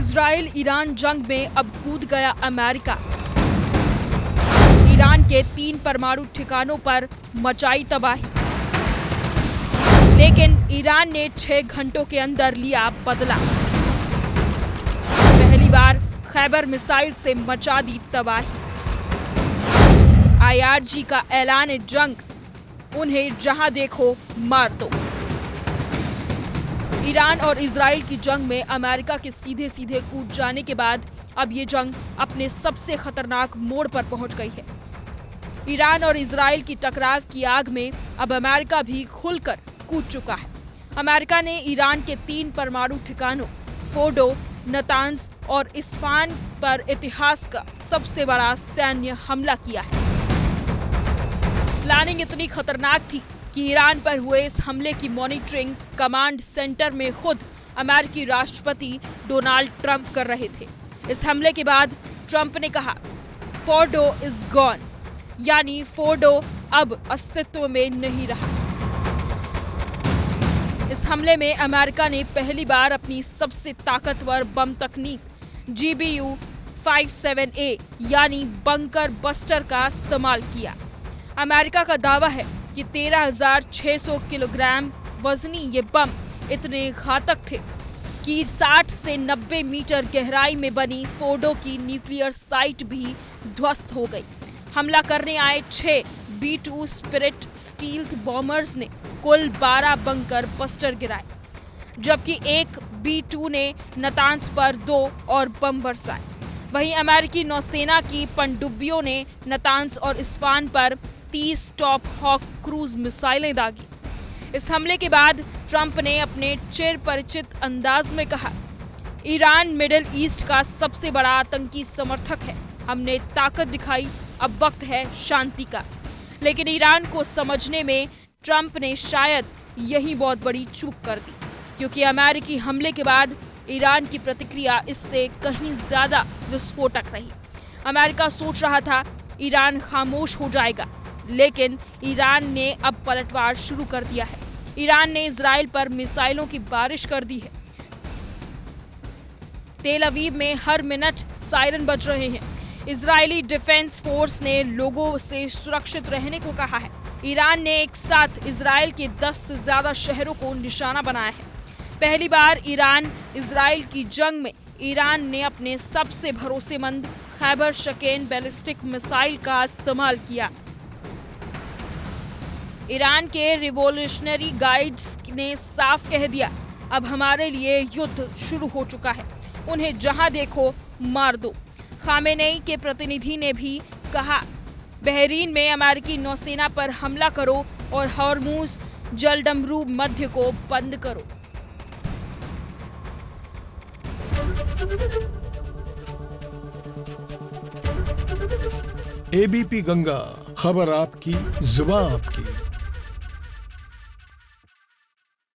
Israel Iran जंग में अब कूद गया अमेरिका। ईरान के 3 परमाणु ठिकानों पर मचाई तबाही, लेकिन ईरान ने 6 घंटों के अंदर लिया बदला। पहली बार खैबर मिसाइल से मचा दी तबाही। IRG का ऐलान जंग, उन्हें जहां देखो मार दो। ईरान और इजराइल की जंग में अमेरिका के सीधे सीधे कूद जाने के बाद अब ये जंग अपने सबसे खतरनाक मोड़ पर पहुंच गई है। ईरान और इजराइल की टकराव की आग में अब अमेरिका भी खुलकर कूद चुका है। अमेरिका ने ईरान के 3 परमाणु ठिकानों फोर्डो, नतांज और इस्फहान पर इतिहास का सबसे बड़ा सैन्य हमला किया है। प्लानिंग इतनी खतरनाक थी कि ईरान पर हुए इस हमले की मॉनिटरिंग कमांड सेंटर में खुद अमेरिकी राष्ट्रपति डोनाल्ड ट्रंप कर रहे थे। इस हमले के बाद ट्रंप ने कहा, फोर्डो इज गॉन, यानी फोर्डो अब अस्तित्व में नहीं रहा। इस हमले में अमेरिका ने पहली बार अपनी सबसे ताकतवर बम तकनीक GBU-57A यानी बंकर बस्टर का इस्तेमाल किया। अमेरिका का दावा है कि 13,600 किलोग्राम वजनी ये बम इतने घातक थे कि 60 से 90 मीटर गहराई में बनी फोर्डो की न्यूक्लियर साइट भी ध्वस्त हो गई। हमला करने आए 6 B-2 स्पिरिट स्टील्थ बॉम्बर्स ने कुल 12 बंकर बस्टर गिराए, जबकि एक B-2 ने नतांज पर 2 और बम बरसाए। वहीं अमेरिकी नौसेना की पनडुब्बियों ने नतांज और इस्फहान पर 30 टॉप हॉक क्रूज मिसाइलें दागी। इस हमले के बाद ट्रंप ने अपने चिर परिचित अंदाज में कहा, ईरान मिडिल ईस्ट का सबसे बड़ा आतंकी समर्थक है। हमने ताकत दिखाई, अब वक्त है शांति का। लेकिन ईरान को समझने में ट्रंप ने शायद यही बहुत बड़ी चूक कर दी, क्योंकि अमेरिकी हमले के बाद ईरान की प्रतिक्रिया इससे कहीं ज्यादा विस्फोटक रही। अमेरिका सोच रहा था ईरान खामोश हो जाएगा, लेकिन ईरान ने अब पलटवार शुरू कर दिया है। ईरान ने इजराइल पर मिसाइलों की बारिश कर दी है। तेल अवीव में हर मिनट सायरन बज रहे हैं। इजरायली डिफेंस फोर्स ने लोगों से सुरक्षित रहने को कहा है। ईरान ने एक साथ इजराइल के 10 से ज्यादा शहरों को निशाना बनाया है। पहली बार ईरान इजराइल की जंग में ईरान ने अपने सबसे भरोसेमंद खैबर शकेन बैलिस्टिक मिसाइल का इस्तेमाल किया। ईरान के रिवॉल्यूशनरी गाइड्स ने साफ कह दिया, अब हमारे लिए युद्ध शुरू हो चुका है, उन्हें जहां देखो मार दो। खामेनेई के प्रतिनिधि ने भी कहा, बहरीन में अमेरिकी नौसेना पर हमला करो और हॉर्मुज जलडमरू मध्य को बंद करो। ABP गंगा, खबर आपकी, जुबान आपकी।